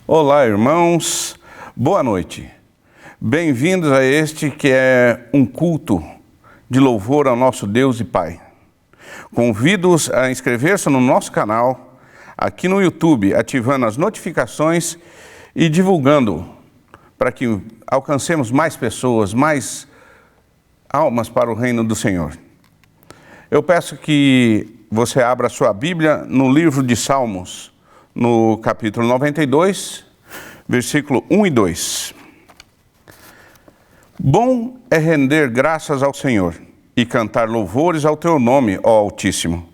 Olá, irmãos, boa noite. Bem-vindos a este que é um culto de louvor ao nosso Deus e Pai. Convido-os a inscrever-se no nosso canal, aqui no YouTube, ativando as notificações e divulgando para que alcancemos mais pessoas, mais almas para o reino do Senhor. Eu peço que você abra sua Bíblia no livro de Salmos, no capítulo 92, versículo 1 e 2. Bom é render graças ao Senhor e cantar louvores ao teu nome, ó Altíssimo.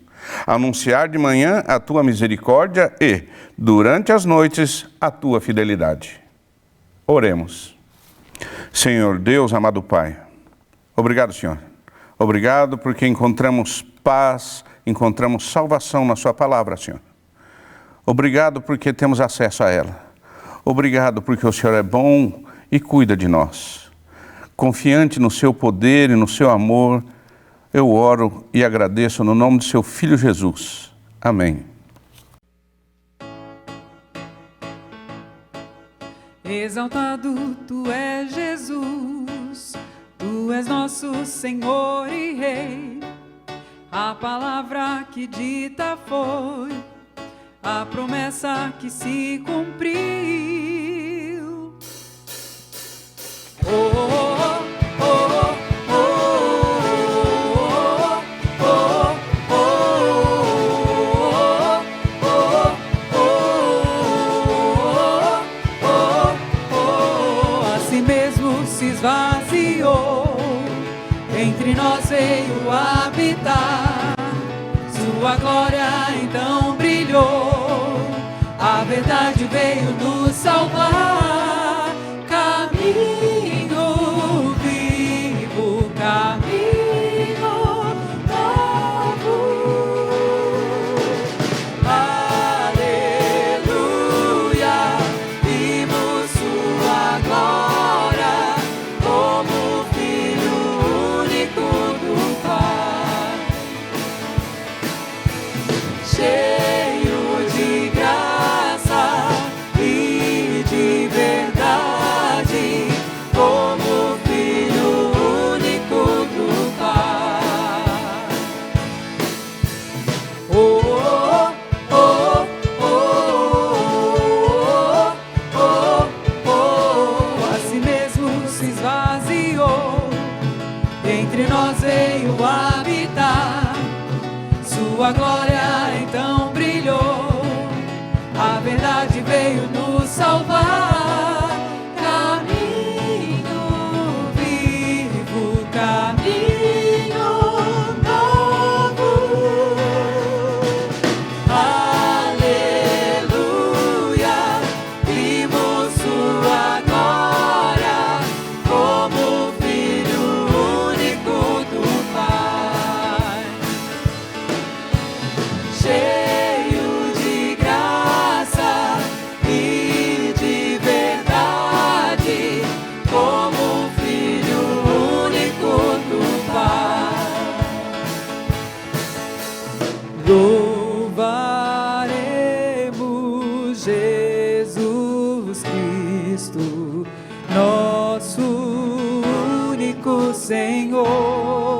Anunciar de manhã a tua misericórdia e, durante as noites, a tua fidelidade. Oremos. Senhor Deus, amado Pai, obrigado, Senhor. Obrigado porque encontramos paz, encontramos salvação na sua palavra, Senhor. Obrigado porque temos acesso a ela. Obrigado porque o Senhor é bom e cuida de nós. Confiante no seu poder e no seu amor, eu oro e agradeço no nome do seu Filho Jesus. Amém. Exaltado tu és, Jesus, tu és nosso Senhor e Rei. A palavra que dita foi, a promessa que se cumpriu. Oh, oh, oh, oh, oh, oh, oh, oh. Assim mesmo se esvaziou, entre nós veio habitar. Sua glória então brilhou, a verdade veio nos salvar. Caminho vivo, caminho novo. Aleluia, vimos sua glória como Filho único do Pai. Cheio de graça e de verdade, como Filho único do Pai. Oh, oh, oh, oh, oh, oh. Assim mesmo se esvaziou, entre nós veio habitar. Sua glória então brilhou, a verdade veio nos salvar. Caminho vivo, caminho novo. Aleluia, vimos sua glória como Filho único do Pai. Cheio de graça e de verdade, como Filho único do Pai. Louvaremos Jesus Cristo, nosso único Senhor.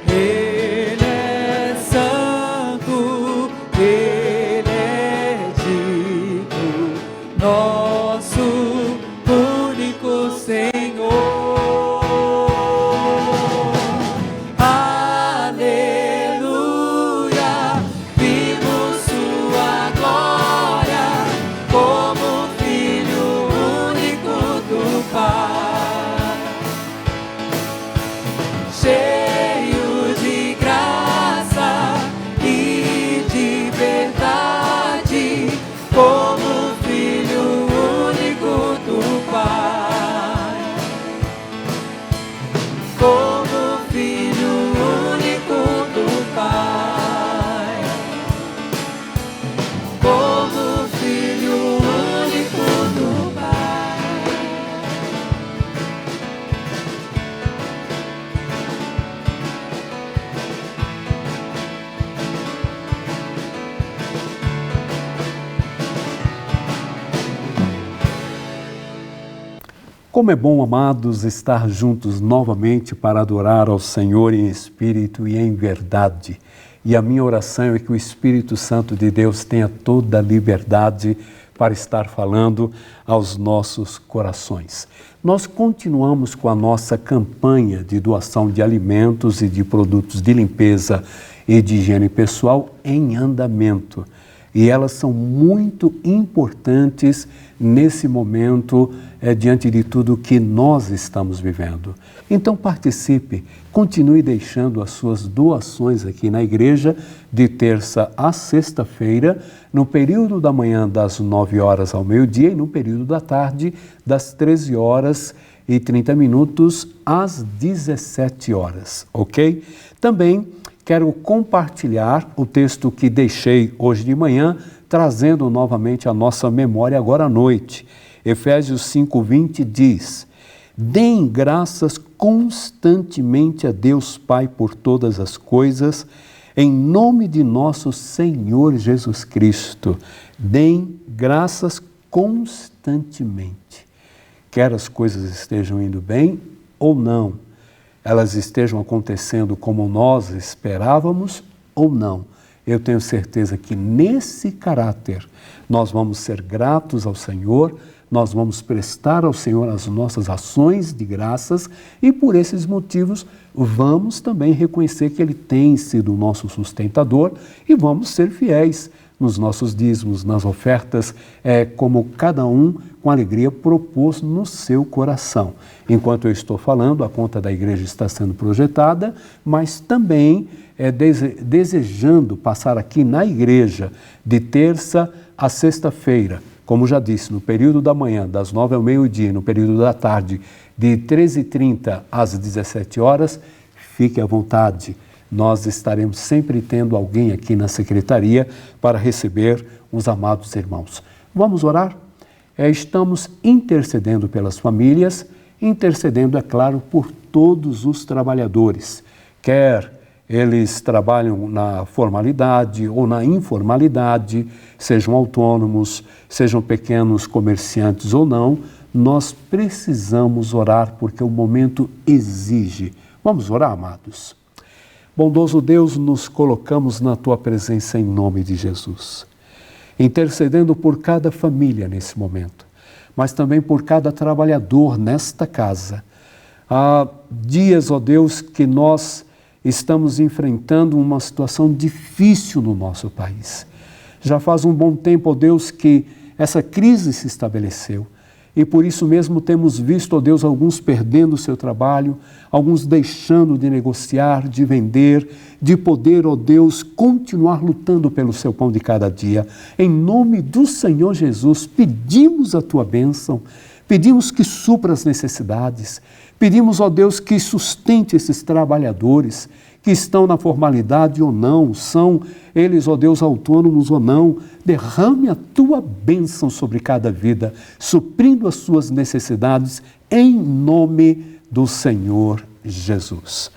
Ele é santo, Ele é digno, nosso único Senhor. Aleluia, vimos sua glória como Filho único do Pai. Como é bom, amados, estar juntos novamente para adorar ao Senhor em espírito e em verdade. E a minha oração é que o Espírito Santo de Deus tenha toda a liberdade para estar falando aos nossos corações. Nós continuamos com a nossa campanha de doação de alimentos e de produtos de limpeza e de higiene pessoal em andamento. E elas são muito importantes nesse momento, diante de tudo que nós estamos vivendo. Então participe, continue deixando as suas doações aqui na igreja, de terça a sexta-feira, no período da manhã das 9 horas ao meio-dia e no período da tarde das 13 horas e 30 minutos às 17 horas, ok? Também quero compartilhar o texto que deixei hoje de manhã, trazendo novamente a nossa memória agora à noite. Efésios 5:20 diz: deem graças constantemente a Deus Pai por todas as coisas, em nome de nosso Senhor Jesus Cristo. Deem graças constantemente. Quer as coisas estejam indo bem ou não, elas estejam acontecendo como nós esperávamos ou não, eu tenho certeza que nesse caráter nós vamos ser gratos ao Senhor, nós vamos prestar ao Senhor as nossas ações de graças e por esses motivos vamos também reconhecer que Ele tem sido o nosso sustentador e vamos ser fiéis nos nossos dízimos, nas ofertas, como cada um com alegria propôs no seu coração. Enquanto eu estou falando, a conta da igreja está sendo projetada, mas também desejando passar aqui na igreja de terça a sexta-feira, como já disse, no período da manhã, das 9 ao meio-dia, no período da tarde, de 13h30 às 17 horas, fique à vontade. Nós estaremos sempre tendo alguém aqui na secretaria para receber os amados irmãos. Vamos orar? Estamos intercedendo pelas famílias, intercedendo, é claro, por todos os trabalhadores, quer eles trabalham na formalidade ou na informalidade, sejam autônomos, sejam pequenos comerciantes ou não, nós precisamos orar porque o momento exige. Vamos orar, amados? Bondoso Deus, nos colocamos na Tua presença em nome de Jesus, intercedendo por cada família nesse momento, mas também por cada trabalhador nesta casa. Há dias, ó Deus, que nós estamos enfrentando uma situação difícil no nosso país. Já faz um bom tempo, ó Deus, que essa crise se estabeleceu. E por isso mesmo temos visto, ó Deus, alguns perdendo o seu trabalho, alguns deixando de negociar, de vender, de poder, ó Deus, continuar lutando pelo seu pão de cada dia. Em nome do Senhor Jesus, pedimos a Tua bênção, pedimos que supra as necessidades, pedimos, ó Deus, que sustente esses trabalhadores que estão na formalidade ou não, são eles, ó Deus, autônomos ou não, derrame a Tua bênção sobre cada vida, suprindo as suas necessidades, em nome do Senhor Jesus.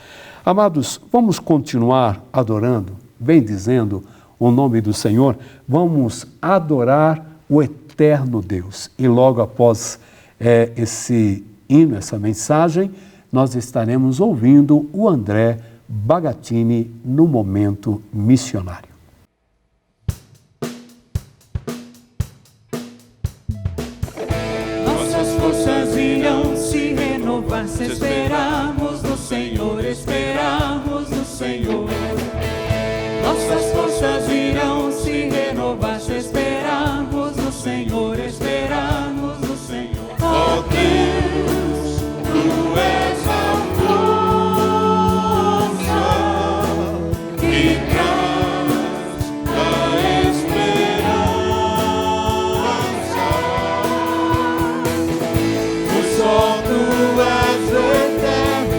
Amados, vamos continuar adorando, bendizendo o nome do Senhor, vamos adorar o eterno Deus. E logo após esse hino, essa mensagem, nós estaremos ouvindo o André Bagatini no Momento Missionário. Nossas forças irão se renovar se esperarmos no Senhor, esperarmos no Senhor. Nossas forças irão se renovar se esperarmos no Senhor, esperarmos no Senhor. Ó Deus, Tu és a força que traz a esperança. O sol Tu és eterno,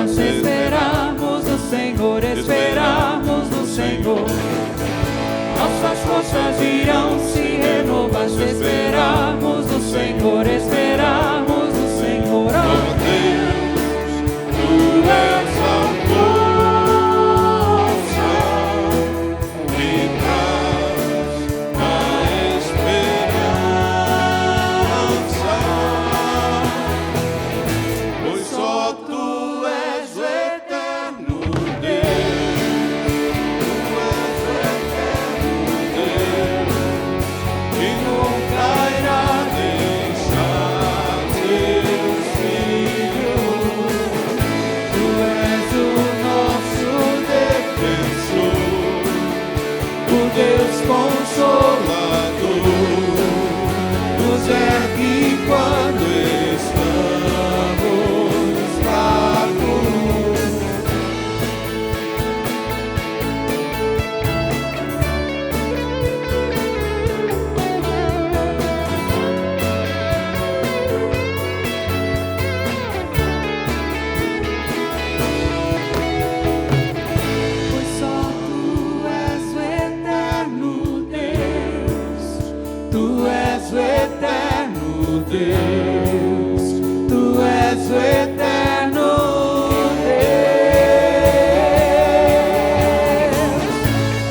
renovar-se, esperamos no Senhor, esperamos no Senhor. Nossas forças irão se renovar, se esperamos no Senhor, esperamos no Senhor. Oh Deus, Tu és a força que traz a esperança, pois só Tu és o eterno Deus, Tu és o eterno Deus, que nunca irá deixar Teus filhos. Tu és o nosso defensor, o Deus Consolador, nos ergue quando estamos fracos. Pois só Tu és o eterno Deus, Tu és o eterno Deus, Tu és o eterno Deus.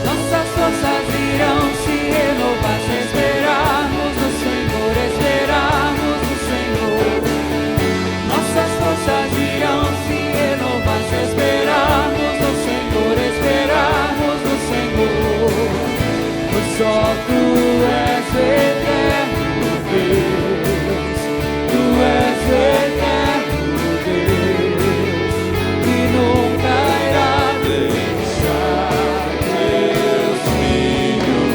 Nossas forças irão se renovar, se esperarmos no Senhor, esperarmos no Senhor. Nossas forças irão se renovar, se esperarmos no Senhor, esperarmos no Senhor. Pois só Tu és o eterno Deus, Tu és o eterno Deus, que nunca irá deixar Teus filhos.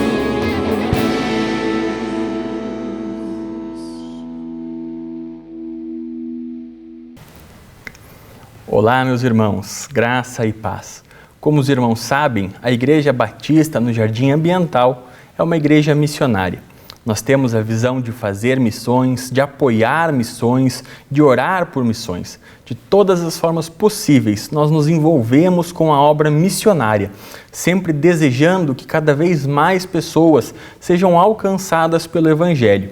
Olá, meus irmãos, graça e paz. Como os irmãos sabem, a Igreja Batista no Jardim Ambiental é uma igreja missionária. Nós temos a visão de fazer missões, de apoiar missões, de orar por missões. De todas as formas possíveis, nós nos envolvemos com a obra missionária, sempre desejando que cada vez mais pessoas sejam alcançadas pelo Evangelho.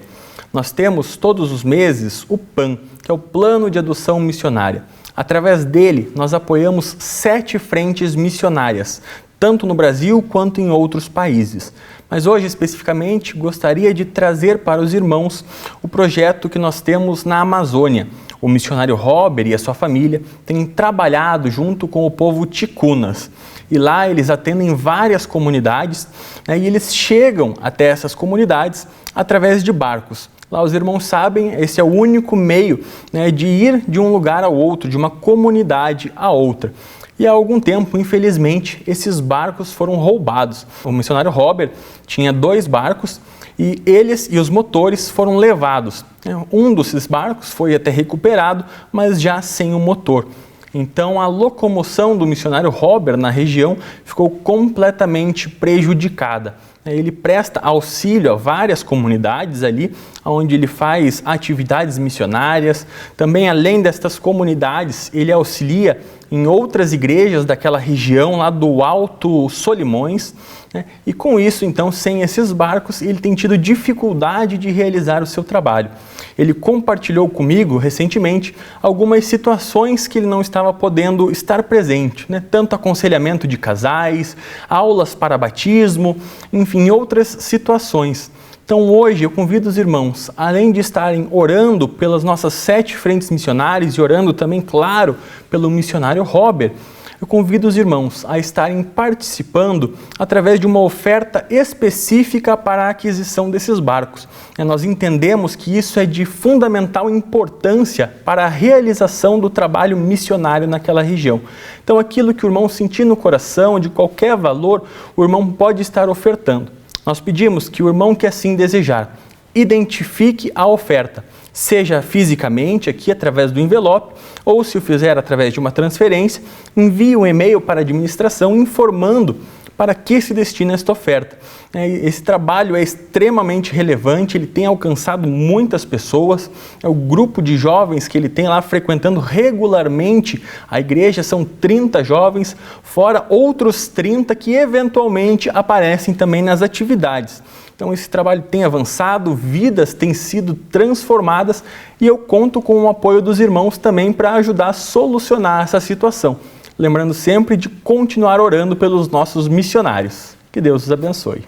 Nós temos todos os meses o PAN, que é o Plano de Adoção Missionária. Através dele, nós apoiamos 7 frentes missionárias, tanto no Brasil quanto em outros países. Mas hoje, especificamente, gostaria de trazer para os irmãos o projeto que nós temos na Amazônia. O missionário Robert e a sua família têm trabalhado junto com o povo Ticunas. E lá eles atendem várias comunidades, né, e eles chegam até essas comunidades através de barcos. Lá os irmãos sabem, esse é o único meio, né, de ir de um lugar ao outro, de uma comunidade a outra. E há algum tempo, infelizmente, esses barcos foram roubados. O missionário Robert tinha 2 barcos e eles e os motores foram levados. Um desses barcos foi até recuperado, mas já sem o motor. Então a locomoção do missionário Robert na região ficou completamente prejudicada. Ele presta auxílio a várias comunidades ali, onde ele faz atividades missionárias. Também, além destas comunidades, ele auxilia em outras igrejas daquela região lá do Alto Solimões, né? E com isso, então, sem esses barcos, ele tem tido dificuldade de realizar o seu trabalho. Ele compartilhou comigo, recentemente, algumas situações que ele não estava podendo estar presente, né? Tanto aconselhamento de casais, aulas para batismo, enfim, outras situações. Então hoje eu convido os irmãos, além de estarem orando pelas nossas 7 frentes missionárias e orando também, claro, pelo missionário Robert, eu convido os irmãos a estarem participando através de uma oferta específica para a aquisição desses barcos. Nós entendemos que isso é de fundamental importância para a realização do trabalho missionário naquela região. Então aquilo que o irmão sentir no coração, de qualquer valor, o irmão pode estar ofertando. Nós pedimos que o irmão que assim desejar, identifique a oferta, seja fisicamente aqui através do envelope, ou se o fizer através de uma transferência, envie um e-mail para a administração informando para que se destina esta oferta. Esse trabalho é extremamente relevante, ele tem alcançado muitas pessoas, o grupo de jovens que ele tem lá frequentando regularmente a igreja são 30 jovens, fora outros 30 que eventualmente aparecem também nas atividades. Então esse trabalho tem avançado, vidas têm sido transformadas e eu conto com o apoio dos irmãos também para ajudar a solucionar essa situação. Lembrando sempre de continuar orando pelos nossos missionários. Que Deus os abençoe.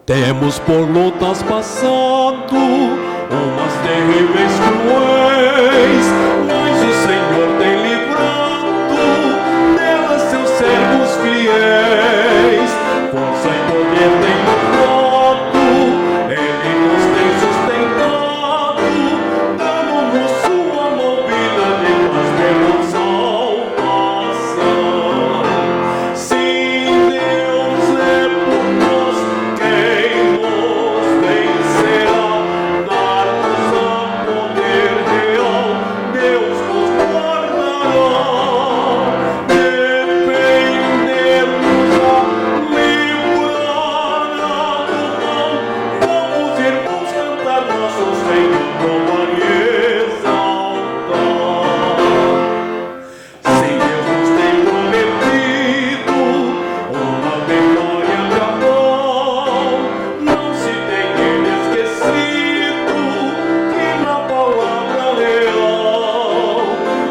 Temos por lutas passado, umas terríveis cruéis, mas o Senhor tem livrado delas seus servos fiéis. Força e poder tem nos dado, Ele nos tem sustentado, dando-nos sua mão vida de paz pela salvação. Sim, Deus é por nós, quem nos vencerá? Dar-nos a poder real, Deus nos guardará. Defender-nos a livrará do mal. Vamos, irmãos, cantar nosso Senhor, louvar e exaltar. Sim, Deus nos tem prometido uma vitória cabal. Não se tem Ele esquecido que na palavra real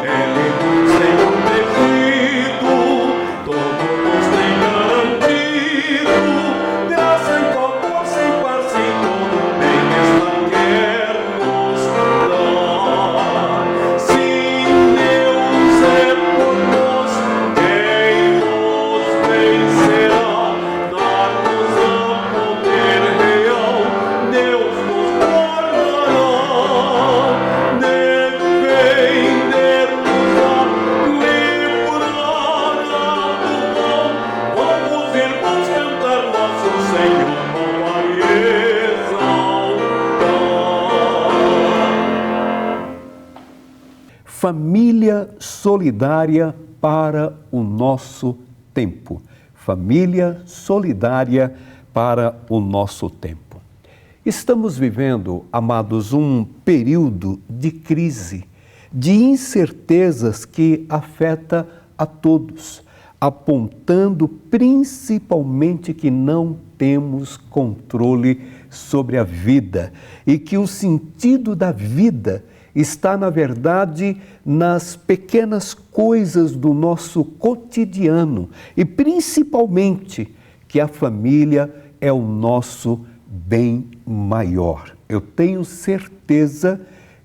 Ele nos tem protegido, todo nos tem garantido. Graça e favor sem par, sem todo bem-estar quer nos dar. Sim, Deus é por nós, quem nos vencerá? Dar-nos a poder real, Deus nos guardará. Defender-nos a livrará do mal. Vamos, irmãos, cantar nosso Senhor, louvar e exaltar. Família solidária para o nosso tempo. Família solidária para o nosso tempo. Estamos vivendo, amados, um período de crise, de incertezas que afeta a todos, apontando principalmente que não temos controle sobre a vida e que o sentido da vida está, na verdade, nas pequenas coisas do nosso cotidiano e principalmente que a família é o nosso bem maior. Eu tenho certeza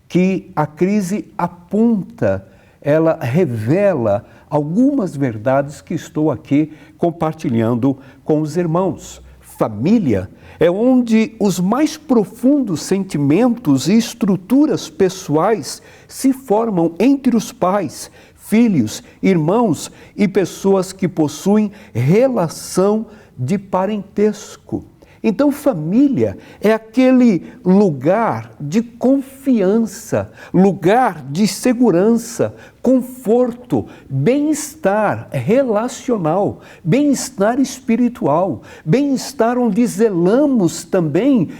que a crise aponta, ela revela algumas verdades que estou aqui compartilhando com os irmãos. Família é onde os mais profundos sentimentos e estruturas pessoais se formam entre os pais, filhos, irmãos e pessoas que possuem relação de parentesco. Então, família é aquele lugar de confiança, lugar de segurança, conforto, bem-estar relacional, bem-estar espiritual, bem-estar onde zelamos também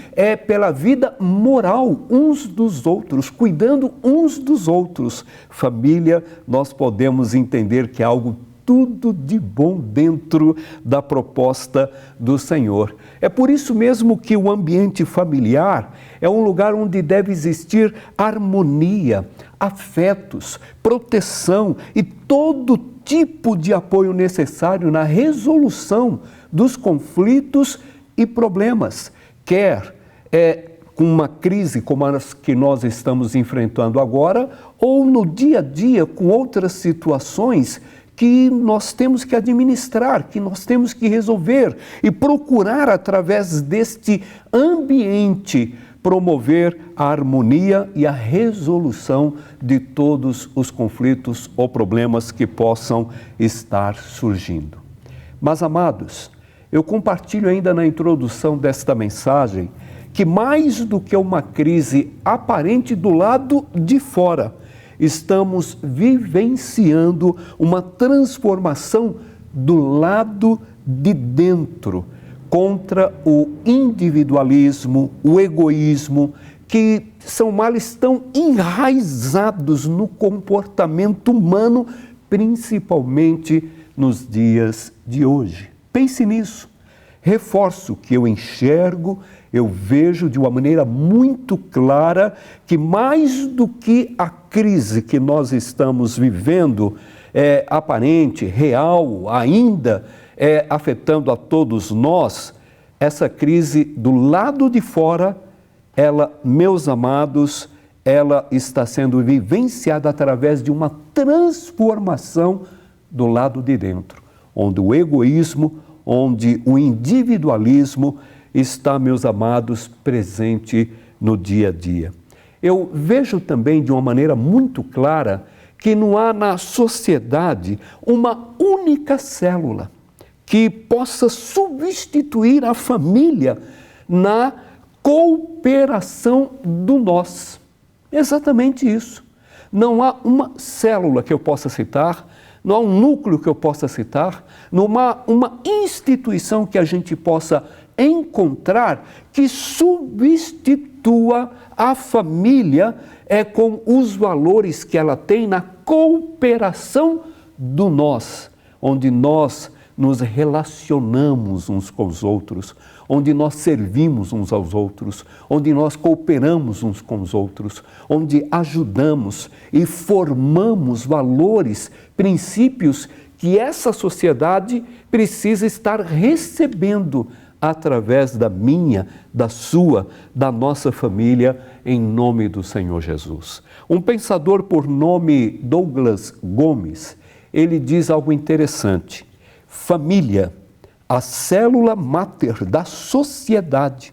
pela vida moral uns dos outros, cuidando uns dos outros. Família, nós podemos entender que é algo tudo de bom dentro da proposta do Senhor. É por isso mesmo que o ambiente familiar é um lugar onde deve existir harmonia, afetos, proteção e todo tipo de apoio necessário na resolução dos conflitos e problemas, quer com uma crise como as que nós estamos enfrentando agora, ou no dia a dia com outras situações que nós temos que administrar, que nós temos que resolver e procurar, através deste ambiente, promover a harmonia e a resolução de todos os conflitos ou problemas que possam estar surgindo. Mas, amados, eu compartilho ainda na introdução desta mensagem que mais do que uma crise aparente do lado de fora, estamos vivenciando uma transformação do lado de dentro, contra o individualismo, o egoísmo, que são males tão enraizados no comportamento humano, principalmente nos dias de hoje. Pense nisso. Reforço que eu enxergo, eu vejo de uma maneira muito clara que mais do que a crise que nós estamos vivendo é aparente, real, ainda afetando a todos nós, essa crise do lado de fora, ela, meus amados, ela está sendo vivenciada através de uma transformação do lado de dentro, onde o egoísmo, onde o individualismo está, meus amados, presente no dia a dia. Eu vejo também de uma maneira muito clara que não há na sociedade uma única célula que possa substituir a família na cooperação do nós. Exatamente isso. Não há uma célula que eu possa citar, não há um núcleo que eu possa citar, não há uma instituição que a gente possa encontrar que substitua a família com os valores que ela tem na cooperação do nós, onde nós nos relacionamos uns com os outros, onde nós servimos uns aos outros, onde nós cooperamos uns com os outros, onde ajudamos e formamos valores, princípios que essa sociedade precisa estar recebendo através da minha, da sua, da nossa família, em nome do Senhor Jesus. Um pensador por nome Douglas Gomes, ele diz algo interessante. Família, a célula máter da sociedade,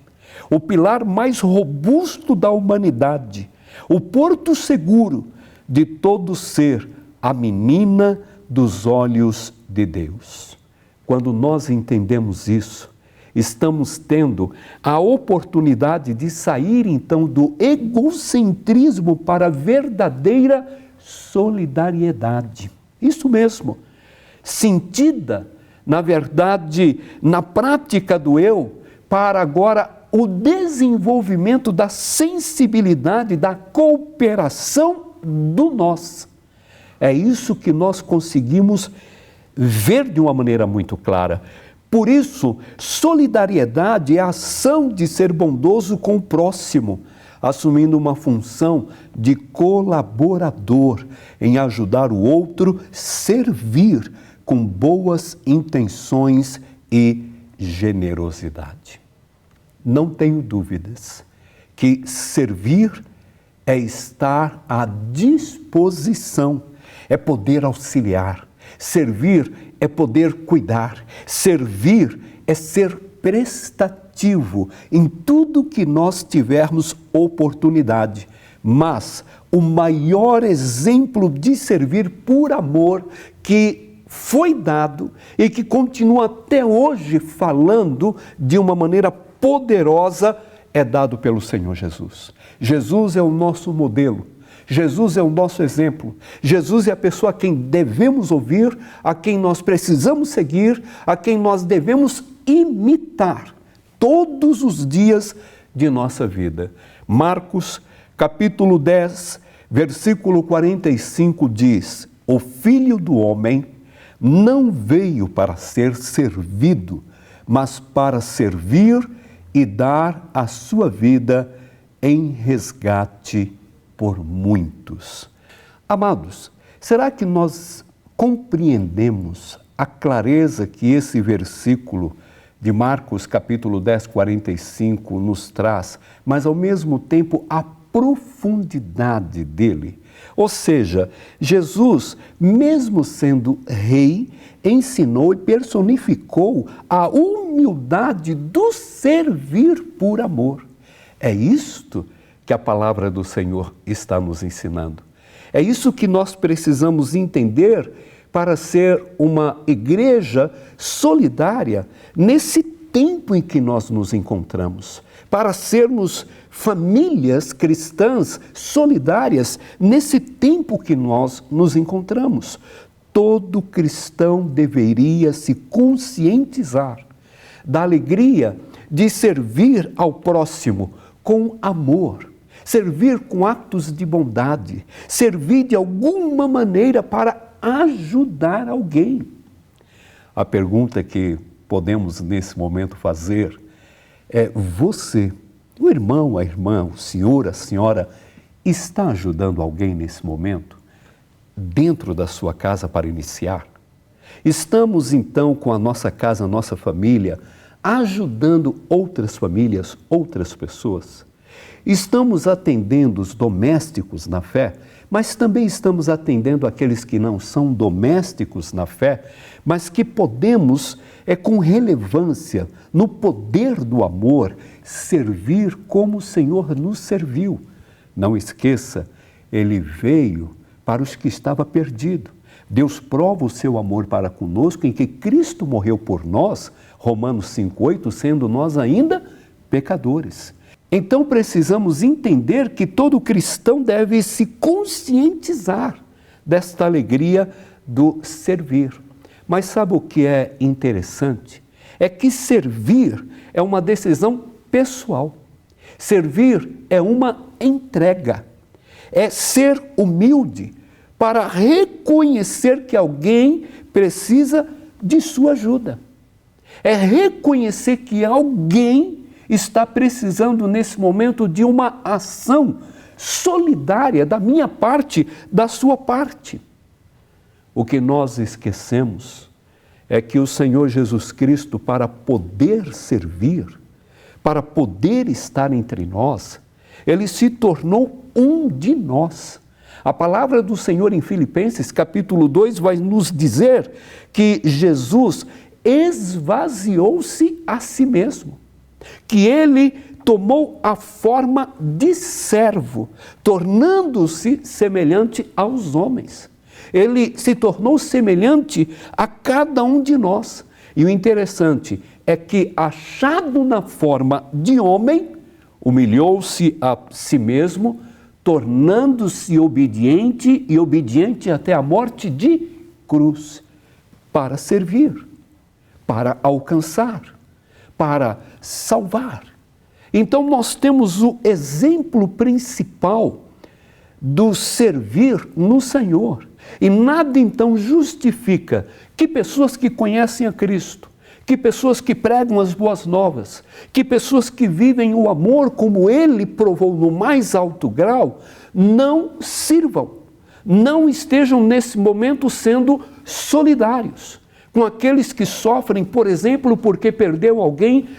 o pilar mais robusto da humanidade, o porto seguro de todo ser, a menina dos olhos de Deus. Quando nós entendemos isso, estamos tendo a oportunidade de sair então do egocentrismo para a verdadeira solidariedade. Isso mesmo. Sentida, na verdade, na prática do eu, para agora o desenvolvimento da sensibilidade, da cooperação do nós. É isso que nós conseguimos ver de uma maneira muito clara. Por isso, solidariedade é a ação de ser bondoso com o próximo, assumindo uma função de colaborador em ajudar o outro, servir com boas intenções e generosidade. Não tenho dúvidas que servir é estar à disposição, é poder auxiliar. Servir é poder cuidar. Servir é ser prestativo em tudo que nós tivermos oportunidade. Mas o maior exemplo de servir por amor que foi dado e que continua até hoje falando de uma maneira poderosa é dado pelo Senhor Jesus. Jesus é o nosso modelo. Jesus é o nosso exemplo. Jesus é a pessoa a quem devemos ouvir, a quem nós precisamos seguir, a quem nós devemos imitar todos os dias de nossa vida. Marcos, capítulo 10, versículo 45 diz: o Filho do Homem não veio para ser servido, mas para servir e dar a sua vida em resgate por muitos. Amados, será que nós compreendemos a clareza que esse versículo de Marcos capítulo 10, 45 nos traz, mas ao mesmo tempo a profundidade dele? Ou seja, Jesus, mesmo sendo rei, ensinou e personificou a humildade do servir por amor. É isto que a palavra do Senhor está nos ensinando. É isso que nós precisamos entender para ser uma igreja solidária nesse tempo em que nós nos encontramos, para sermos famílias cristãs solidárias nesse tempo que nós nos encontramos. Todo cristão deveria se conscientizar da alegria de servir ao próximo com amor, servir com atos de bondade, servir de alguma maneira para ajudar alguém. A pergunta que podemos nesse momento fazer é: você, o irmão, a irmã, o senhor, a senhora, está ajudando alguém nesse momento, dentro da sua casa para iniciar? Estamos então com a nossa casa, a nossa família, ajudando outras famílias, outras pessoas? Estamos atendendo os domésticos na fé, mas também estamos atendendo aqueles que não são domésticos na fé, mas que podemos, com relevância, no poder do amor, servir como o Senhor nos serviu. Não esqueça, Ele veio para os que estavam perdidos. Deus prova o seu amor para conosco em que Cristo morreu por nós, Romanos 5,8, sendo nós ainda pecadores. Então precisamos entender que todo cristão deve se conscientizar desta alegria do servir. Mas sabe o que é interessante? É que servir é uma decisão pessoal. Servir é uma entrega. É ser humilde para reconhecer que alguém precisa de sua ajuda. É reconhecer que alguém está precisando nesse momento de uma ação solidária da minha parte, da sua parte. O que nós esquecemos é que o Senhor Jesus Cristo, para poder servir, para poder estar entre nós, Ele se tornou um de nós. A palavra do Senhor em Filipenses, capítulo 2, vai nos dizer que Jesus esvaziou-se a si mesmo, que Ele tomou a forma de servo, tornando-se semelhante aos homens. Ele se tornou semelhante a cada um de nós. E o interessante é que, achado na forma de homem, humilhou-se a si mesmo, tornando-se obediente e obediente até a morte de cruz, para servir, para alcançar, para salvar. Então nós temos o exemplo principal do servir no Senhor. E nada então justifica que pessoas que conhecem a Cristo, que pessoas que pregam as boas novas, que pessoas que vivem o amor como Ele provou no mais alto grau, não sirvam, não estejam nesse momento sendo solidários com aqueles que sofrem, por exemplo, porque perdeu alguém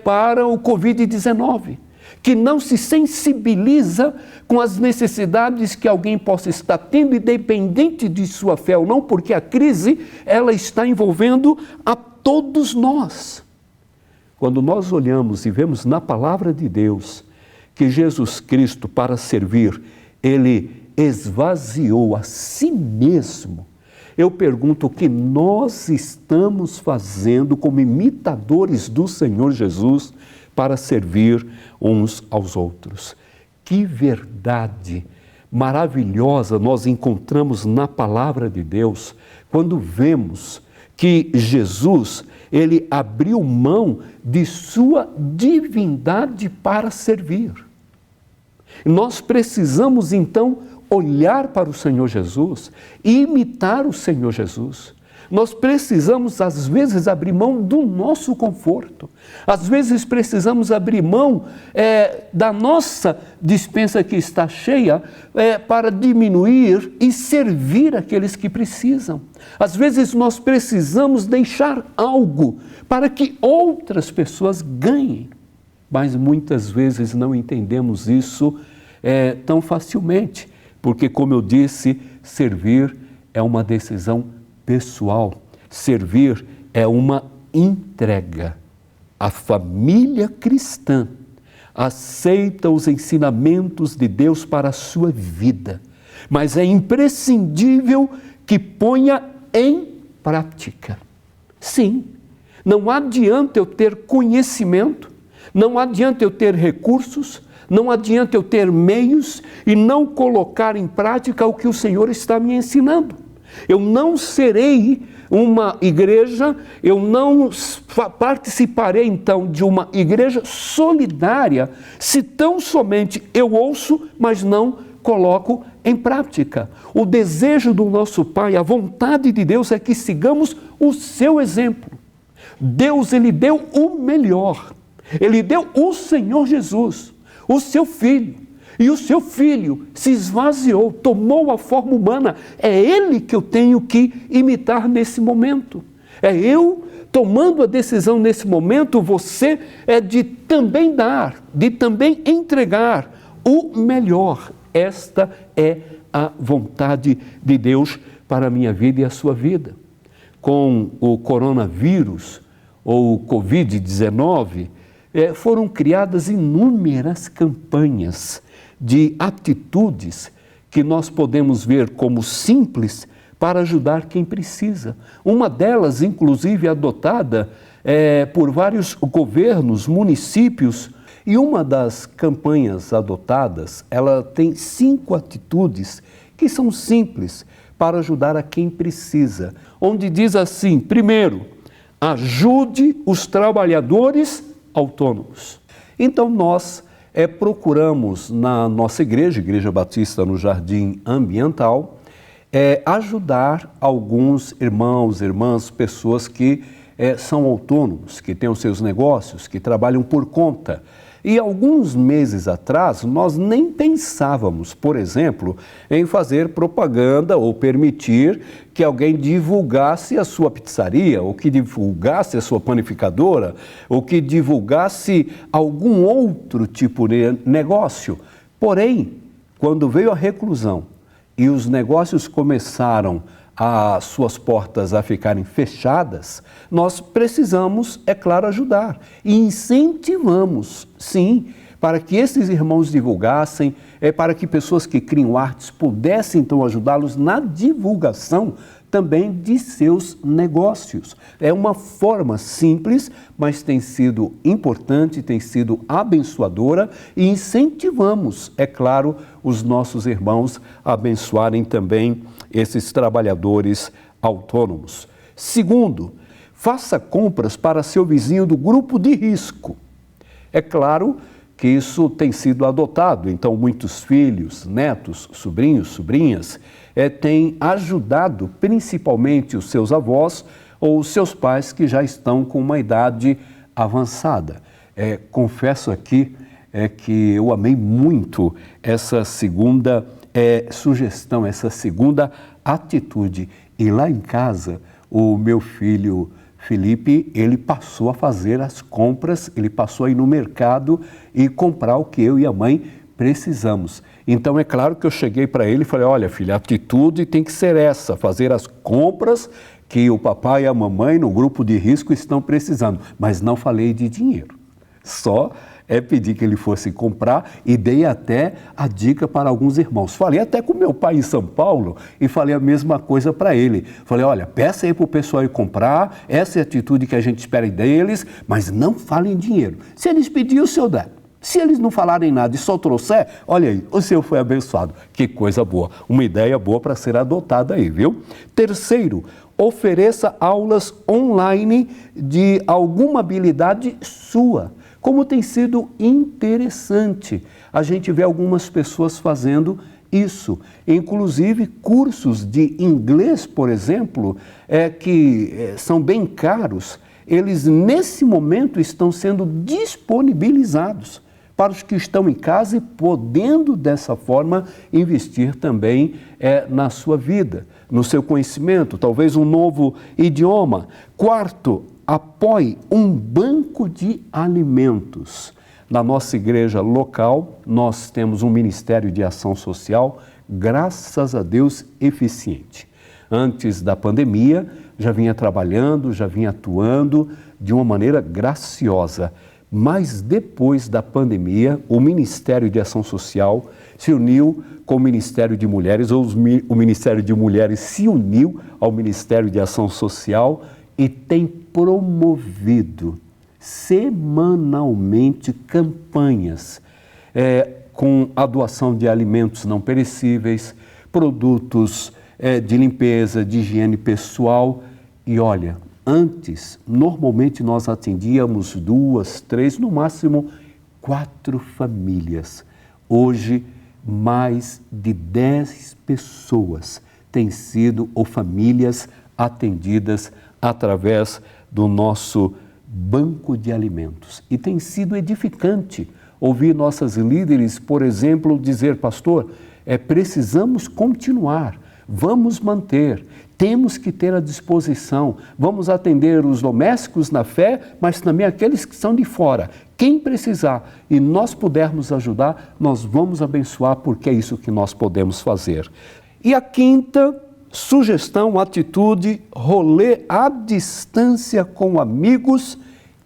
para o Covid-19, que não se sensibiliza com as necessidades que alguém possa estar tendo, independente de sua fé ou não, porque a crise, ela está envolvendo a todos nós. Quando nós olhamos e vemos na palavra de Deus que Jesus Cristo, para servir, Ele esvaziou a si mesmo, eu pergunto: o que nós estamos fazendo como imitadores do Senhor Jesus para servir uns aos outros? Que verdade maravilhosa nós encontramos na palavra de Deus, quando vemos que Jesus, Ele abriu mão de sua divindade para servir. Nós precisamos então olhar para o Senhor Jesus e imitar o Senhor Jesus. Nós precisamos, às vezes, abrir mão do nosso conforto. Às vezes precisamos abrir mão da nossa despensa que está cheia para diminuir e servir aqueles que precisam. Às vezes nós precisamos deixar algo para que outras pessoas ganhem. Mas muitas vezes não entendemos isso tão facilmente. Porque, como eu disse, servir é uma decisão pessoal. Servir é uma entrega. A família cristã aceita os ensinamentos de Deus para a sua vida, mas é imprescindível que ponha em prática. Sim, Não adianta eu ter conhecimento, não adianta eu ter recursos, não adianta eu ter meios e não colocar em prática o que o Senhor está me ensinando. Eu não serei uma igreja, eu não participarei então de uma igreja solidária se tão somente eu ouço, mas não coloco em prática. O desejo do nosso Pai, a vontade de Deus é que sigamos o seu exemplo. Deus, Ele deu o melhor. Ele deu o Senhor Jesus, o seu Filho. E o seu Filho se esvaziou, tomou a forma humana. É Ele que eu tenho que imitar nesse momento. É eu tomando a decisão nesse momento, você é de também dar, de também entregar o melhor. Esta é a vontade de Deus para a minha vida e a sua vida. Com o coronavírus, ou o Covid-19, foram criadas inúmeras campanhas de atitudes que nós podemos ver como simples para ajudar quem precisa. Uma delas, inclusive, adotada por vários governos, municípios, e uma das campanhas adotadas, ela tem 5 atitudes que são simples para ajudar a quem precisa, onde diz assim: primeiro, ajude os trabalhadores autônomos. Então nós procuramos na nossa igreja, Igreja Batista no Jardim Ambiental, ajudar alguns irmãos, irmãs, pessoas que são autônomos, que têm os seus negócios, que trabalham por conta. E alguns meses atrás, nós nem pensávamos, por exemplo, em fazer propaganda ou permitir que alguém divulgasse a sua pizzaria, ou que divulgasse a sua panificadora, ou que divulgasse algum outro tipo de negócio. Porém, quando veio a reclusão e os negócios começaram as suas portas a ficarem fechadas, nós precisamos, é claro, ajudar. E incentivamos, sim, para que esses irmãos divulgassem, para que pessoas que criam artes pudessem, então, ajudá-los na divulgação também de seus negócios. É uma forma simples, mas tem sido importante, tem sido abençoadora e incentivamos, é claro, os nossos irmãos a abençoarem também esses trabalhadores autônomos. Segundo, faça compras para seu vizinho do grupo de risco. É claro que isso tem sido adotado, então muitos filhos, netos, sobrinhos, sobrinhas têm ajudado principalmente os seus avós ou os seus pais que já estão com uma idade avançada. Confesso aqui que eu amei muito essa segunda sugestão, essa segunda atitude. E lá em casa, o meu filho Felipe, ele passou a fazer as compras, ele passou a ir no mercado e comprar o que eu e a mãe precisamos. Então é claro que eu cheguei para ele e falei: olha, filho, a atitude tem que ser essa, fazer as compras que o papai e a mamãe no grupo de risco estão precisando. Mas não falei de dinheiro, só pedi que ele fosse comprar e dei até a dica para alguns irmãos. Falei até com meu pai em São Paulo e falei a mesma coisa para ele. Falei: olha, peça aí para o pessoal ir comprar, essa é a atitude que a gente espera deles, mas não falem em dinheiro. Se eles pedirem, o senhor dá. Se eles não falarem nada e só trouxer, olha aí, o senhor foi abençoado. Que coisa boa, uma ideia boa para ser adotada aí, viu? Terceiro, ofereça aulas online de alguma habilidade sua. Como tem sido interessante, a gente vê algumas pessoas fazendo isso, inclusive cursos de inglês, por exemplo, que são bem caros, eles nesse momento estão sendo disponibilizados para os que estão em casa e podendo dessa forma investir também na sua vida, no seu conhecimento, talvez um novo idioma. Quarto, apoie um banco de alimentos. Na nossa igreja local, nós temos um Ministério de Ação Social, graças a Deus, eficiente. Antes da pandemia, já vinha trabalhando, já vinha atuando de uma maneira graciosa. Mas depois da pandemia, o Ministério de Ação Social se uniu com o Ministério de Mulheres, ou o Ministério de Mulheres se uniu ao Ministério de Ação Social, e tem promovido semanalmente campanhas com a doação de alimentos não perecíveis, produtos de limpeza, de higiene pessoal. E olha, antes, normalmente nós atendíamos 2, 3, no máximo 4 famílias. Hoje, mais de 10 pessoas têm sido, ou famílias, atendidas através do nosso banco de alimentos. E tem sido edificante ouvir nossas líderes, por exemplo, dizer: pastor, precisamos continuar, vamos manter, temos que ter a disposição, vamos atender os domésticos na fé, mas também aqueles que são de fora. Quem precisar e nós pudermos ajudar, nós vamos abençoar, porque é isso que nós podemos fazer. E a quinta sugestão, atitude: rolê à distância com amigos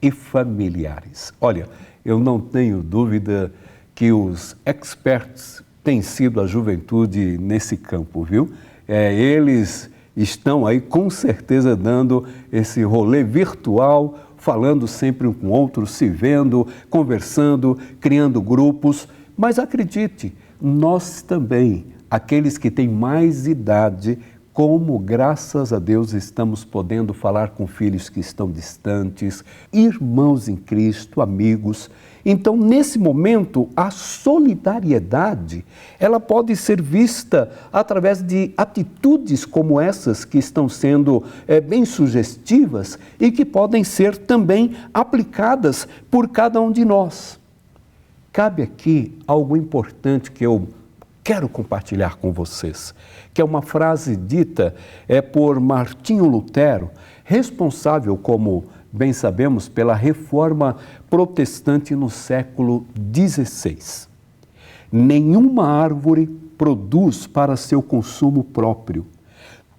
e familiares. Olha, eu não tenho dúvida que os experts têm sido a juventude nesse campo, viu? Eles estão aí com certeza dando esse rolê virtual, falando sempre um com o outro, se vendo, conversando, criando grupos. Mas acredite, nós também, aqueles que têm mais idade, como, graças a Deus, estamos podendo falar com filhos que estão distantes, irmãos em Cristo, amigos. Então, nesse momento, a solidariedade, ela pode ser vista através de atitudes como essas que estão sendo bem sugestivas e que podem ser também aplicadas por cada um de nós. Cabe aqui algo importante que eu quero compartilhar com vocês, que é uma frase dita por Martinho Lutero, responsável, como bem sabemos, pela reforma protestante no século XVI. Nenhuma árvore produz para seu consumo próprio.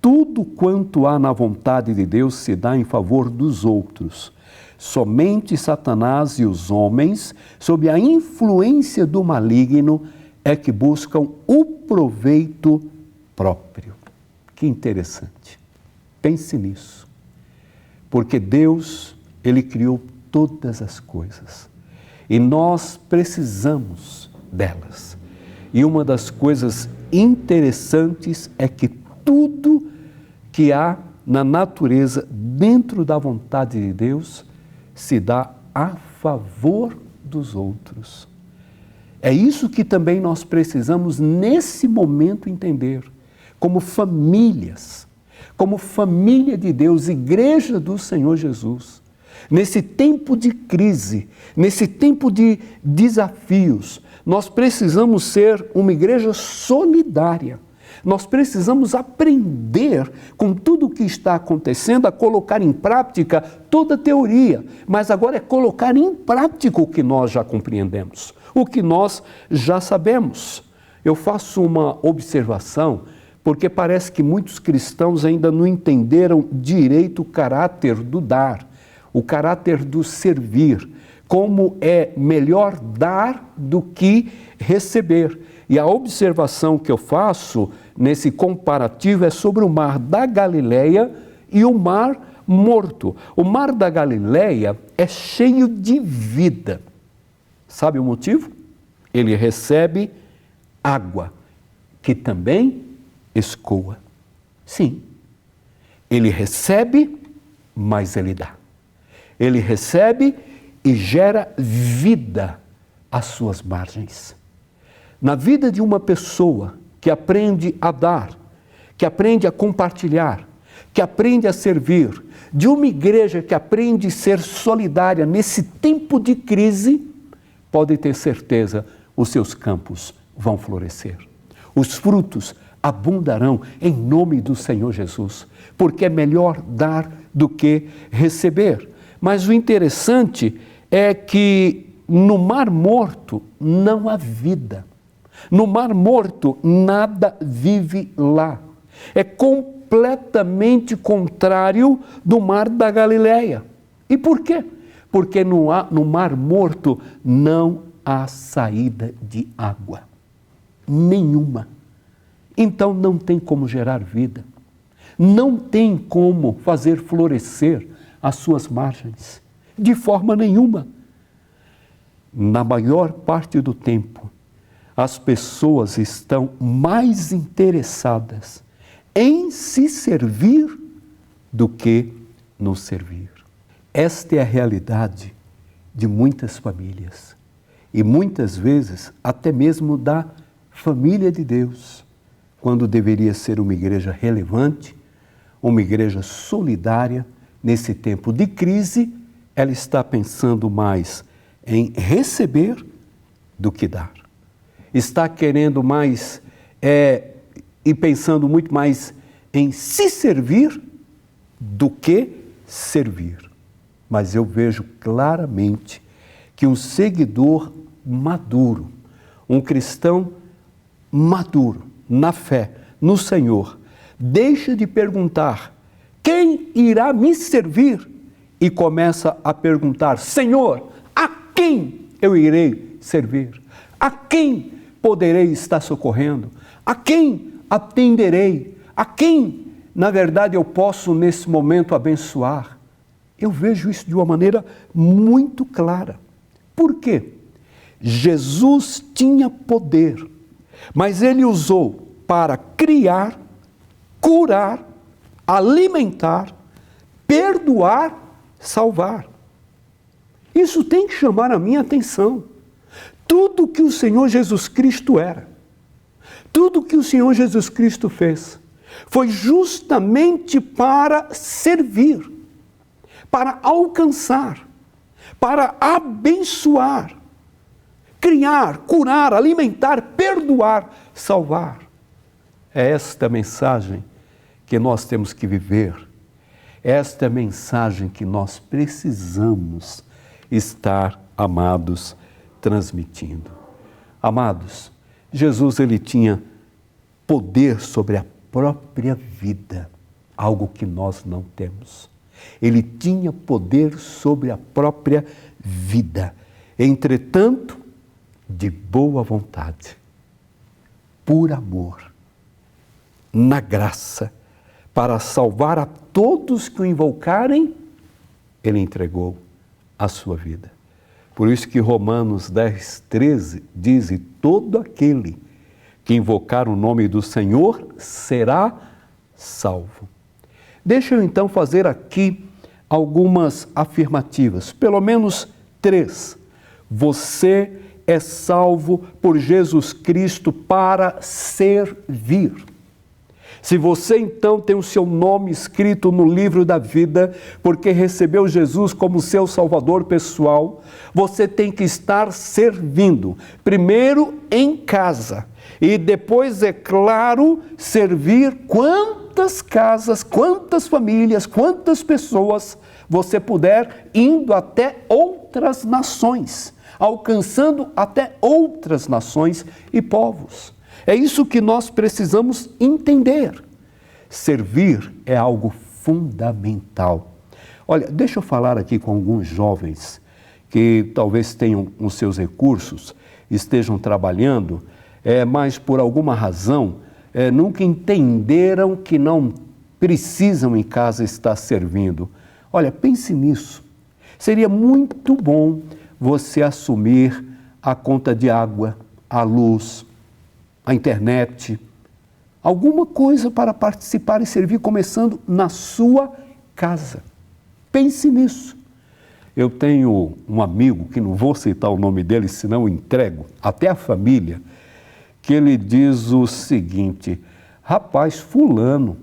Tudo quanto há na vontade de Deus se dá em favor dos outros. Somente Satanás e os homens, sob a influência do maligno, é que buscam o proveito próprio. Que interessante. Pense nisso. Porque Deus, Ele criou todas as coisas. E nós precisamos delas. E uma das coisas interessantes é que tudo que há na natureza, dentro da vontade de Deus, se dá a favor dos outros. É isso que também nós precisamos, nesse momento, entender. Como famílias, como família de Deus, igreja do Senhor Jesus. Nesse tempo de crise, nesse tempo de desafios, nós precisamos ser uma igreja solidária. Nós precisamos aprender com tudo o que está acontecendo a colocar em prática toda a teoria, mas agora é colocar em prática o que nós já compreendemos, o que nós já sabemos. Eu faço uma observação, porque parece que muitos cristãos ainda não entenderam direito o caráter do dar, o caráter do servir, como é melhor dar do que receber. E a observação que eu faço nesse comparativo é sobre o mar da Galileia e o mar morto. O mar da Galileia é cheio de vida. Sabe o motivo? Ele recebe água, que também escoa. Sim, ele recebe, mas ele dá. Ele recebe e gera vida às suas margens. Na vida de uma pessoa que aprende a dar, que aprende a compartilhar, que aprende a servir, de uma igreja que aprende a ser solidária nesse tempo de crise, pode ter certeza, os seus campos vão florescer. Os frutos abundarão em nome do Senhor Jesus, porque é melhor dar do que receber. Mas o interessante é que no Mar Morto não há vida. No Mar Morto nada vive lá. É completamente contrário do Mar da Galileia. E por quê? Porque no Mar Morto não há saída de água. Nenhuma. Então não tem como gerar vida. não tem como fazer florescer as suas margens, de forma nenhuma. Na maior parte do tempo, as pessoas estão mais interessadas em se servir do que nos servir. Esta é a realidade de muitas famílias e muitas vezes até mesmo da família de Deus, quando deveria ser uma igreja relevante, uma igreja solidária. Nesse tempo de crise, ela está pensando mais em receber do que dar. Está querendo mais e pensando muito mais em se servir do que servir. Mas eu vejo claramente que um seguidor maduro, um cristão maduro na fé, no Senhor, deixa de perguntar: quem irá me servir? E começa a perguntar: Senhor, a quem eu irei servir? A quem poderei estar socorrendo? A quem atenderei? A quem, na verdade, eu posso nesse momento abençoar? Eu vejo isso de uma maneira muito clara. Por quê? Jesus tinha poder, mas ele usou para criar, curar, alimentar, perdoar, salvar. Isso tem que chamar a minha atenção. Tudo que o Senhor Jesus Cristo era, tudo que o Senhor Jesus Cristo fez, foi justamente para servir, para alcançar, para abençoar, criar, curar, alimentar, perdoar, salvar. É esta mensagem que nós temos que viver. Esta é a mensagem que nós precisamos estar, amados, transmitindo. Amados, Jesus ele tinha poder sobre a própria vida, algo que nós não temos. Ele tinha poder sobre a própria vida. Entretanto, de boa vontade, por amor, na graça, para salvar a todos que o invocarem, ele entregou a sua vida. Por isso que Romanos 10:13 diz: e todo aquele que invocar o nome do Senhor será salvo. Deixa eu então fazer aqui algumas afirmativas, pelo menos 3. Você é salvo por Jesus Cristo para servir. Se você então tem o seu nome escrito no livro da vida, porque recebeu Jesus como seu Salvador pessoal, você tem que estar servindo, primeiro em casa, e depois, é claro, servir quantas casas, quantas famílias, quantas pessoas você puder, indo até outras nações, alcançando até outras nações e povos. É isso que nós precisamos entender. Servir é algo fundamental. Olha, deixa eu falar aqui com alguns jovens que talvez tenham os seus recursos, estejam trabalhando, mas por alguma razão nunca entenderam que não precisam em casa estar servindo. Olha, pense nisso. Seria muito bom você assumir a conta de água, a luz, a internet, alguma coisa para participar e servir, começando na sua casa. Pense nisso. Eu tenho um amigo, que não vou citar o nome dele, senão eu entrego, até a família, que ele diz o seguinte: rapaz, fulano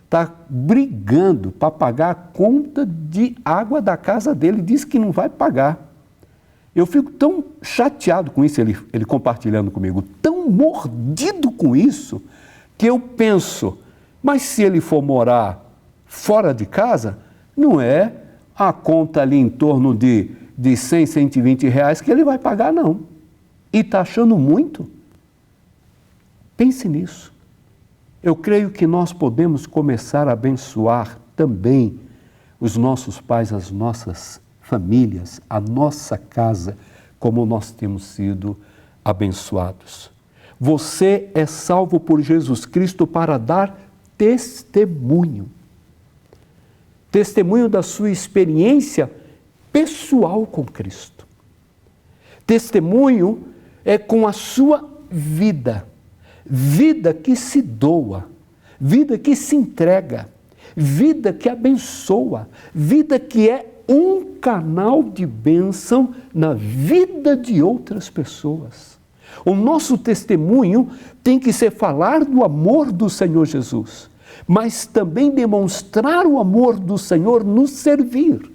está brigando para pagar a conta de água da casa dele, diz que não vai pagar. Eu fico tão chateado com isso, ele compartilhando comigo, tão mordido com isso, que eu penso, mas se ele for morar fora de casa, não é a conta ali em torno de 100, 120 reais que ele vai pagar, não. E está achando muito? Pense nisso. Eu creio que nós podemos começar a abençoar também os nossos pais, as nossas famílias, a nossa casa, como nós temos sido abençoados. Você é salvo por Jesus Cristo para dar testemunho. Testemunho da sua experiência pessoal com Cristo. Testemunho é com a sua vida. Vida que se doa, vida que se entrega, vida que abençoa, vida que é um canal de bênção na vida de outras pessoas. O nosso testemunho tem que ser falar do amor do Senhor Jesus, mas também demonstrar o amor do Senhor no servir,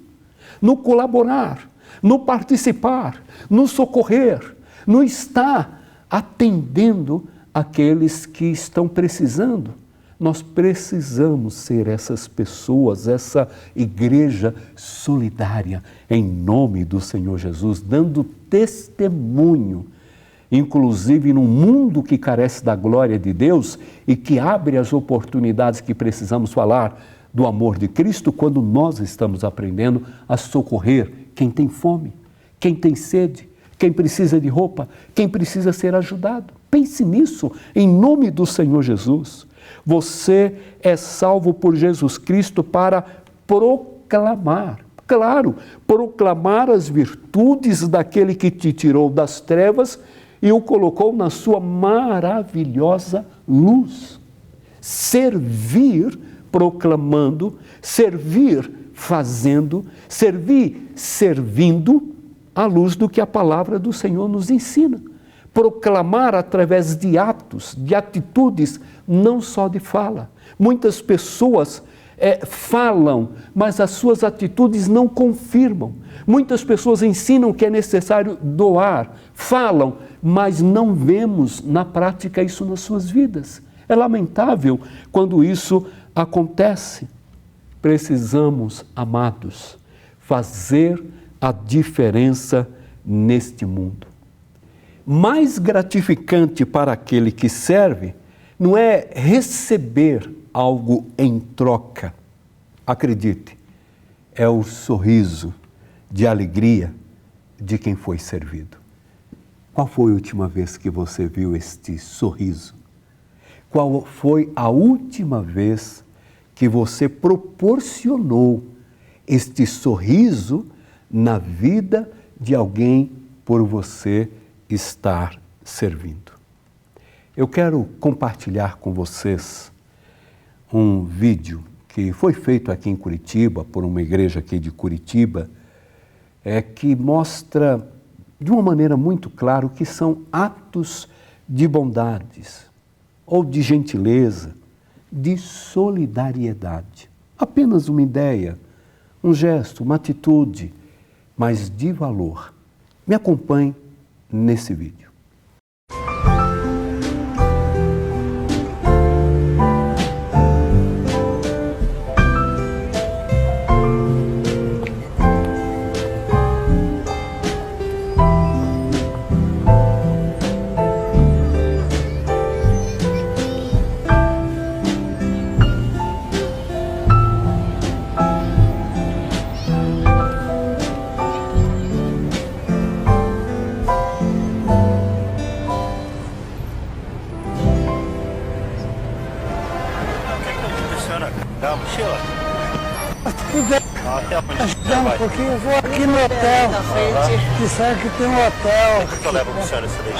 no colaborar, no participar, no socorrer, no estar atendendo aqueles que estão precisando. Nós precisamos ser essas pessoas, essa igreja solidária, em nome do Senhor Jesus, dando testemunho, inclusive num mundo que carece da glória de Deus e que abre as oportunidades que precisamos falar do amor de Cristo, quando nós estamos aprendendo a socorrer quem tem fome, quem tem sede, quem precisa de roupa, quem precisa ser ajudado. Pense nisso, em nome do Senhor Jesus. Você é salvo por Jesus Cristo para proclamar, claro, proclamar as virtudes daquele que te tirou das trevas e o colocou na sua maravilhosa luz. Servir proclamando, servir fazendo, servir servindo à luz do que a palavra do Senhor nos ensina. Proclamar através de atos, de atitudes, não só de fala. Muitas pessoas falam, mas as suas atitudes não confirmam. Muitas pessoas ensinam que é necessário doar, falam, mas não vemos na prática isso nas suas vidas. É lamentável quando isso acontece. Precisamos, amados, fazer a diferença neste mundo. Mais gratificante para aquele que serve não é receber algo em troca. Acredite, é o sorriso de alegria de quem foi servido. Qual foi a última vez que você viu este sorriso? Qual foi a última vez que você proporcionou este sorriso na vida de alguém por você estar servindo? Eu quero compartilhar com vocês um vídeo que foi feito aqui em Curitiba, por uma igreja aqui de Curitiba, que mostra de uma maneira muito clara o que são atos de bondades, ou de gentileza, de solidariedade. Apenas uma ideia, um gesto, uma atitude, mas de valor. Me acompanhe nesse vídeo. Um pouquinho, eu vou aqui no hotel. Disseram que tem um hotel. Onde é que eu levo a senhora essa daí?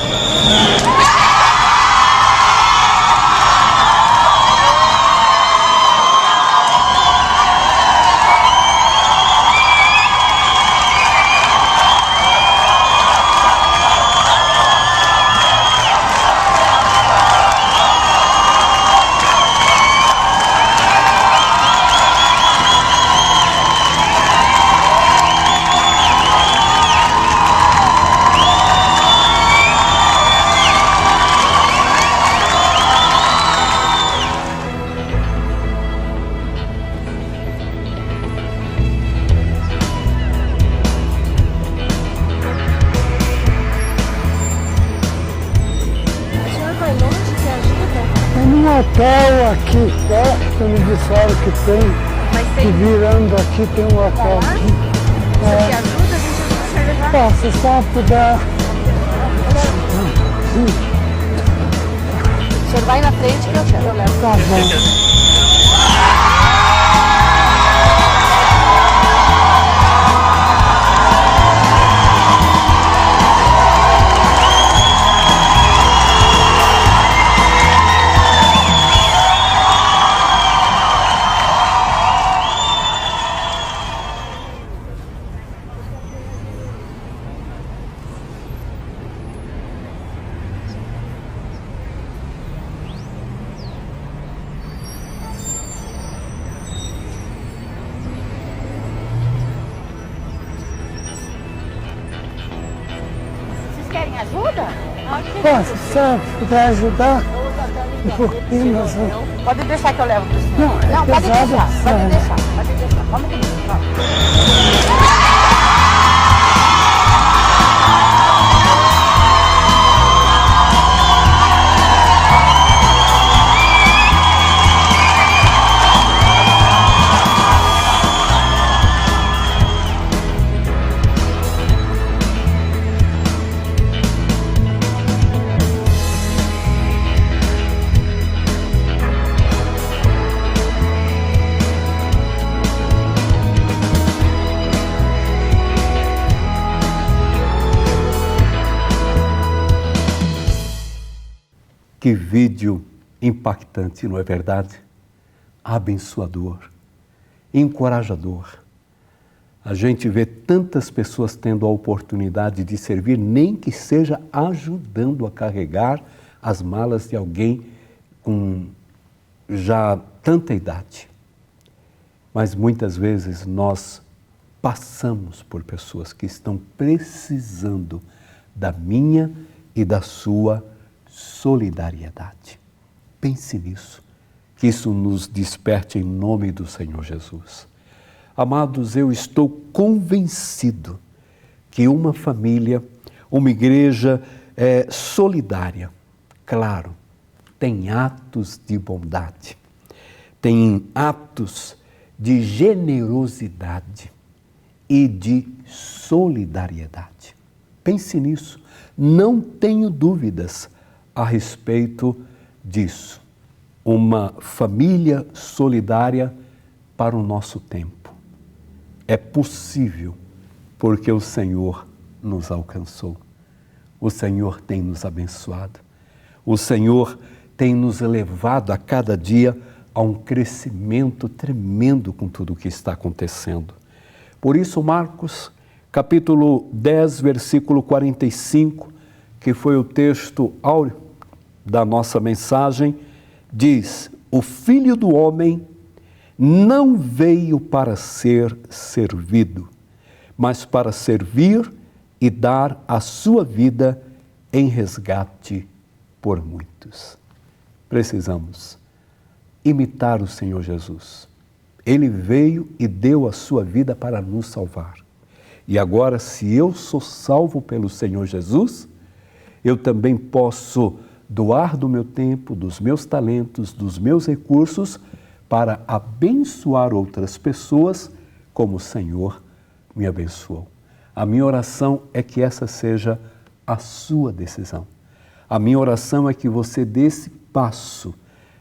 Hotel aqui perto, me disseram que tem. Mas tem. E virando aqui tem um hotel aqui. Você te ajuda? A gente vai levar. Se só puder. senhor vai na frente que eu levo. Tá bom. Vocês querem ajuda? Posso, se puder ajudar um pouquinho, nós vamos. Pode deixar que eu levo pro senhor. Não, é pode pesado, deixar, pode sério. deixar, pode deixar. Vamos comigo, vamos. Que vídeo impactante, não é verdade? Abençoador, encorajador. A gente vê tantas pessoas tendo a oportunidade de servir, nem que seja ajudando a carregar as malas de alguém com já tanta idade. Mas muitas vezes nós passamos por pessoas que estão precisando da minha e da sua solidariedade. Pense nisso, que isso nos desperte em nome do Senhor Jesus. Amados, eu estou convencido que uma família, uma igreja solidária, claro, tem atos de bondade, tem atos de generosidade e de solidariedade. Pense nisso, não tenho dúvidas a respeito disso. Uma família solidária para o nosso tempo. É possível porque o Senhor nos alcançou. O Senhor tem nos abençoado. O Senhor tem nos levado a cada dia a um crescimento tremendo com tudo o que está acontecendo. Por isso, Marcos, capítulo 10, versículo 45, que foi o texto áureo da nossa mensagem, diz: o Filho do Homem não veio para ser servido, mas para servir e dar a sua vida em resgate por muitos. Precisamos imitar o Senhor Jesus. Ele veio e deu a sua vida para nos salvar. E agora, se eu sou salvo pelo Senhor Jesus, eu também posso doar do meu tempo, dos meus talentos, dos meus recursos para abençoar outras pessoas como o Senhor me abençoou. A minha oração é que essa seja a sua decisão. A minha oração é que você dê esse passo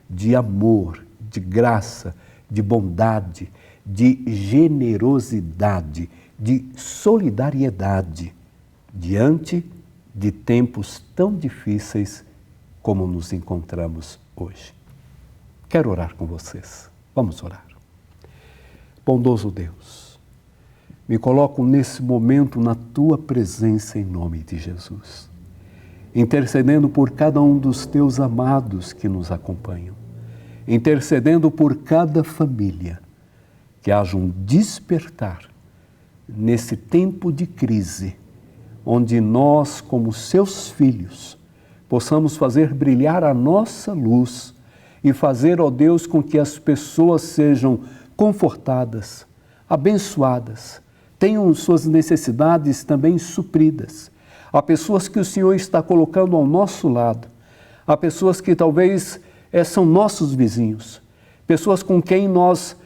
de amor, de graça, de bondade, de generosidade, de solidariedade diante de tempos tão difíceis como nos encontramos hoje. Quero orar com vocês. Vamos orar. Bondoso Deus, me coloco nesse momento na Tua presença em nome de Jesus, intercedendo por cada um dos Teus amados que nos acompanham, intercedendo por cada família, que haja um despertar nesse tempo de crise, onde nós, como Seus filhos, possamos fazer brilhar a nossa luz e fazer, ó Deus, com que as pessoas sejam confortadas, abençoadas, tenham suas necessidades também supridas. Há pessoas que o Senhor está colocando ao nosso lado, há pessoas que talvez são nossos vizinhos, pessoas com quem nós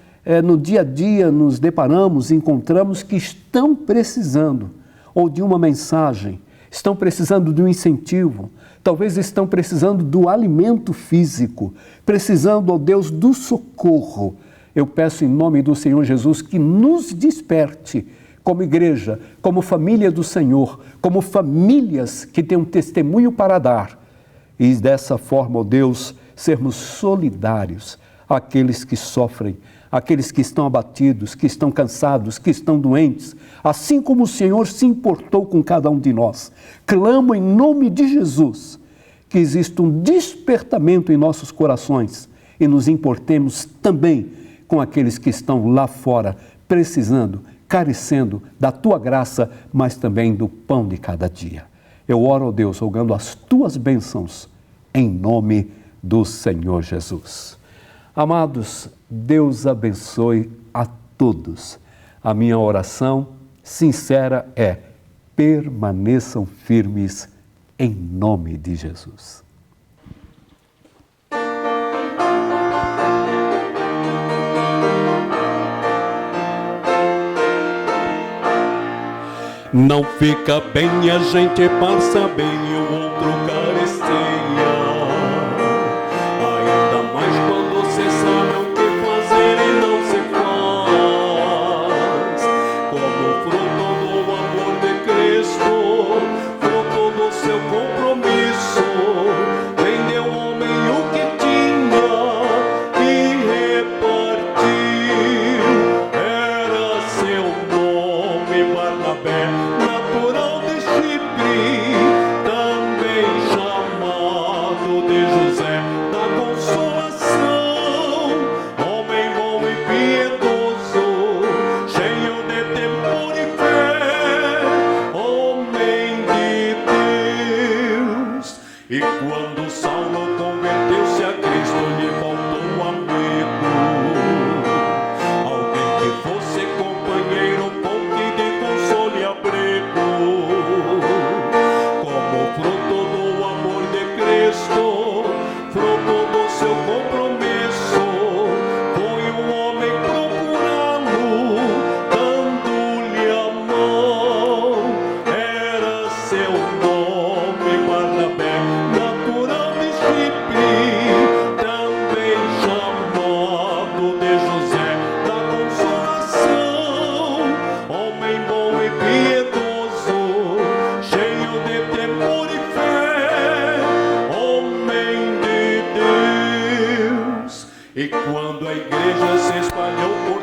no dia a dia nos deparamos, encontramos, que estão precisando ou de uma mensagem, estão precisando de um incentivo, talvez estão precisando do alimento físico, precisando, ó Deus, do socorro. Eu peço em nome do Senhor Jesus que nos desperte como igreja, como família do Senhor, como famílias que têm um testemunho para dar. E dessa forma, ó Deus, sermos solidários àqueles que sofrem, àqueles que estão abatidos, que estão cansados, que estão doentes, assim como o Senhor se importou com cada um de nós. Clamo em nome de Jesus que exista um despertamento em nossos corações e nos importemos também com aqueles que estão lá fora, precisando, carecendo da Tua graça, mas também do pão de cada dia. Eu oro, ó Deus, rogando as Tuas bênçãos, em nome do Senhor Jesus. Amados, Deus abençoe a todos. A minha oração sincera é: permaneçam firmes em nome de Jesus. Não fica bem, a gente passa bem e o outro caresteia. Ainda mais quando se sabe o que fazer e não se faz. Como fruto do amor de Cristo, fruto do seu compromisso, vendeu o homem o que tinha e repartiu. Era seu nome Barnabé, natural de Chipre, também chamado de José da Consolação. Homem bom e piedoso, cheio de temor e fé, homem de Deus. E quando Saulo converteu-se a Cristo, lhe faltou um amigo, alguém que fosse companheiro, fonte de consolo e abrigo. Como fruto do amor de Cristo, fruto do seu compromisso, foi um homem procurá-lo, dando-lhe a mão. Era seu nome Barnabé, natural de Chipre, também chamado de José da Consolação. Homem bom e piedoso, cheio de temor e fé, homem de Deus. E quando a igreja se espalhou por